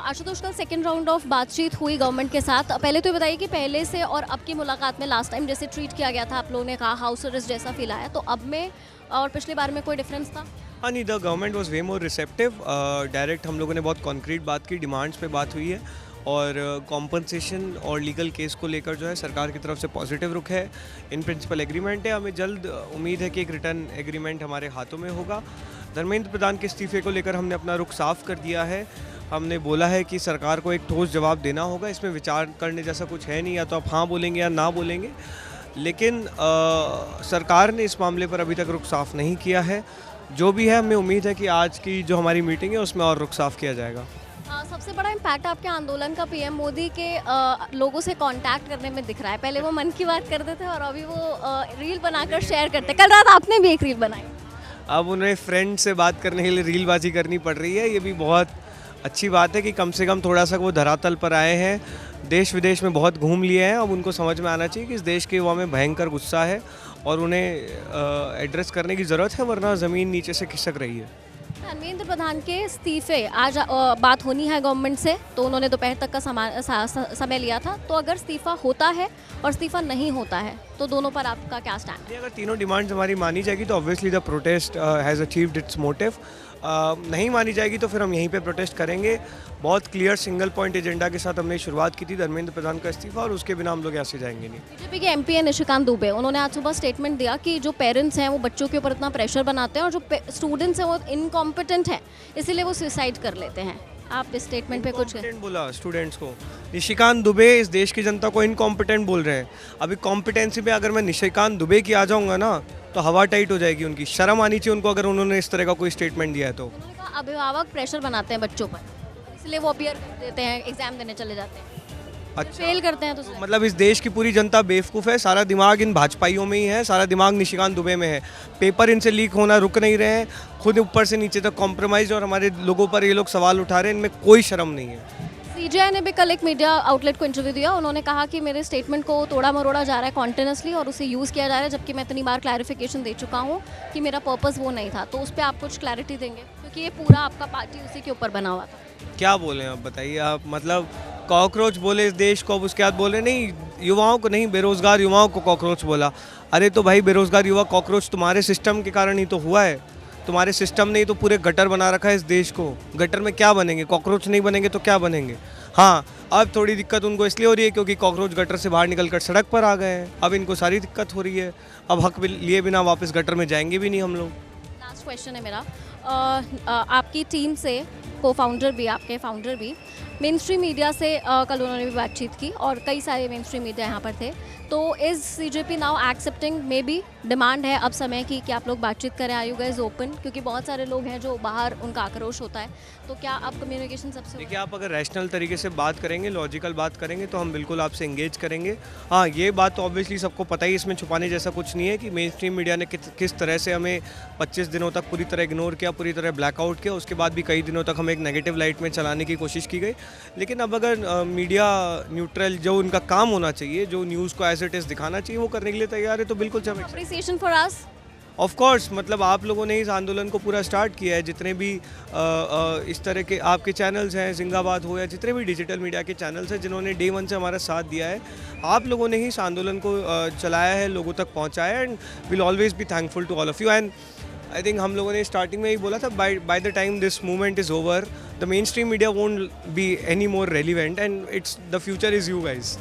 आशुतोष, कल second round of बातचीत हुई गवर्नमेंट के साथ। पहले तो ये बताइए कि पहले से और अब की मुलाकात में लास्ट टाइम जैसे ट्रीट किया गया था, आप लोगों ने कहा हाउस अरेस्ट जैसा फील आया, तो अब में और पिछली बार में कोई डिफरेंस था? हाँ नहीं, the government was way more receptive. Direct हम लोगों ने बहुत कॉन्क्रीट बात की, डिमांड्स पे बात हुई है और कॉम्पनसेशन और लीगल केस को लेकर जो है सरकार की तरफ से पॉजिटिव रुख है। इन प्रिंसिपल एग्रीमेंट है, हमें जल्द उम्मीद है कि एक रिटर्न एग्रीमेंट हमारे हाथों में होगा। धर्मेंद्र प्रधान के इस्तीफे को लेकर हमने अपना रुख साफ कर दिया है। हमने बोला है कि सरकार को एक ठोस जवाब देना होगा, इसमें विचार करने जैसा कुछ है नहीं, या तो आप हाँ बोलेंगे या ना बोलेंगे। लेकिन सरकार ने इस मामले पर अभी तक रुख साफ नहीं किया है। जो भी है, हमें उम्मीद है कि आज की जो हमारी मीटिंग है उसमें और रुख साफ किया जाएगा। सबसे बड़ा इम्पैक्ट आपके आंदोलन का पीएम मोदी के लोगों से कांटेक्ट करने में दिख रहा है। पहले वो मन की बात करते थे और अभी वो रील बनाकर शेयर करते हैं। कल रात आपने भी एक रील बनाई। अब उन्हें फ्रेंड से बात करने के लिए रीलबाजी करनी पड़ रही है। ये भी बहुत अच्छी बात है कि कम से कम थोड़ा सा वो धरातल पर आए हैं। देश विदेश में बहुत घूम लिए हैं, अब उनको समझ में आना चाहिए कि इस देश के युवा में भयंकर गुस्सा है और उन्हें एड्रेस करने की ज़रूरत है, वरना ज़मीन नीचे से खिसक रही है। धर्मेंद्र प्रधान के इस्तीफे आज बात होनी है गवर्नमेंट से, तो उन्होंने दोपहर तक का समय लिया था। तो अगर इस्तीफा होता है और इस्तीफा नहीं होता है तो दोनों पर आपका क्या स्टैंड है? अगर तीनों डिमांड्स हमारी मानी जाएगी तो obviously the protest has achieved it's motive. नहीं मानी जाएगी तो फिर हम यहीं पे प्रोटेस्ट करेंगे। बहुत क्लियर सिंगल पॉइंट एजेंडा के साथ हमने शुरुआत की थी, धर्मेंद्र प्रधान का इस्तीफा, और उसके बिना हम लोग यहाँ से जाएंगे नहीं। बीजेपी के एमपी है निशिकांत दुबे, उन्होंने आज सुबह स्टेटमेंट दिया कि जो पेरेंट्स हैं वो बच्चों के ऊपर इतना प्रेशर बनाते हैं और जो स्टूडेंट्स हैं वो इनकॉम्पिटेंट हैं, इसीलिए वो सुसाइड कर लेते हैं। आप इस स्टेटमेंट पे कुछ बोला स्टूडेंट्स को? निशिकांत दुबे इस देश की जनता को इनकॉम्पिटेंट बोल रहे हैं। अभी कॉम्पिटेंसी पे अगर मैं निशिकांत दुबे की आ जाऊंगा ना तो हवा टाइट हो जाएगी। उनकी शर्म आनी चाहिए उनको, अगर उन्होंने इस तरह का कोई स्टेटमेंट दिया है तो। उन्होंने कहा अभिभावक प्रेशर बनाते हैं बच्चों पर, इसलिए वो अपीयर कर देते हैं, एग्जाम देने चले जाते हैं। अच्छा, फेल करते हैं तो मतलब इस देश की पूरी जनता बेवकूफ़ है, सारा दिमाग इन भाजपाइयों में ही है, सारा दिमाग निशिकांत दुबे में है। पेपर इनसे लीक होना रुक नहीं रहे हैं, खुद ऊपर से नीचे तक कॉम्प्रोमाइज, और हमारे लोगों पर ये लोग सवाल उठा रहे हैं, इनमें कोई शर्म नहीं है। सीजीआई ने भी कल एक मीडिया आउटलेट को इंटरव्यू दिया। उन्होंने कहा कि मेरे स्टेटमेंट को तोड़ा मरोड़ा जा रहा है कॉन्टिन्यूसली और उसे यूज़ किया जा रहा है, जबकि मैं इतनी बार क्लैरिफिकेशन दे चुका हूँ कि मेरा पर्पस वो नहीं था। तो उस पर आप कुछ क्लैरिटी देंगे, क्योंकि ये पूरा आपका पार्टी उसी के ऊपर बना हुआ था। क्या बोलें आप, बताइए आप। मतलब कॉकरोच बोले इस देश को, अब उसके बाद बोले नहीं युवाओं को नहीं, बेरोजगार युवाओं को कॉकरोच बोला। अरे तो भाई बेरोजगार युवा कॉकरोच तुम्हारे सिस्टम के कारण ही तो हुआ है। तुम्हारे सिस्टम ने ही तो पूरे गटर बना रखा है इस देश को। गटर में क्या बनेंगे? कॉकरोच नहीं बनेंगे तो क्या बनेंगे? हाँ, अब थोड़ी दिक्कत उनको इसलिए हो रही है क्योंकि कॉकरोच गटर से बाहर निकलकर सड़क पर आ गए हैं। अब इनको सारी दिक्कत हो रही है, अब हक लिए बिना वापस गटर में जाएंगे भी नहीं हम लोग। लास्ट क्वेश्चन है मेरा, आपकी टीम से को-फाउंडर भी, आपके फाउंडर भी मेन स्ट्रीम मीडिया से कल उन्होंने भी बातचीत की और कई सारे मेन स्ट्रीम मीडिया यहाँ पर थे। तो is CJP now accepting, may be demand है अब समय की कि आप लोग बातचीत करें, आर यू गाइस ओपन? क्योंकि बहुत सारे लोग हैं जो बाहर उनका आक्रोश होता है, तो क्या आप कम्युनिकेशन सबसे? देखिए, आप अगर रैशनल तरीके से बात करेंगे, लॉजिकल बात करेंगे तो हम बिल्कुल आपसे इंगेज करेंगे। हाँ, ये बात तो ऑब्वियसली सबको पता ही, इसमें छुपाने जैसा कुछ नहीं है कि मेन स्ट्रीम मीडिया ने किस तरह से हमें 25 दिनों तक पूरी तरह इग्नोर किया, पूरी तरह ब्लैकआउट किया। उसके बाद भी कई दिनों तक हमें एक नेगेटिव लाइट में चलाने की कोशिश की गई। लेकिन अब अगर मीडिया न्यूट्रल, जो उनका काम होना चाहिए, जो न्यूज़ को एज इट इज़ दिखाना चाहिए, वो करने के लिए तैयार है, तो बिल्कुल सब appreciation for us. Of course, मतलब आप लोगों ने इस आंदोलन को पूरा स्टार्ट किया है। जितने भी इस तरह के आपके चैनल्स हैं, जिंगाबाद हो या जितने भी डिजिटल मीडिया के चैनल्स हैं, जिन्होंने डे वन से हमारा साथ दिया है, आप लोगों ने ही इस आंदोलन को चलाया है, लोगों तक पहुंचाया है, and will always be thankful to all of you. And I think हम लोगों ने स्टार्टिंग में ही बोला था, by the time this movement is over, the mainstream media won't be any more relevant, and it's the future is you guys.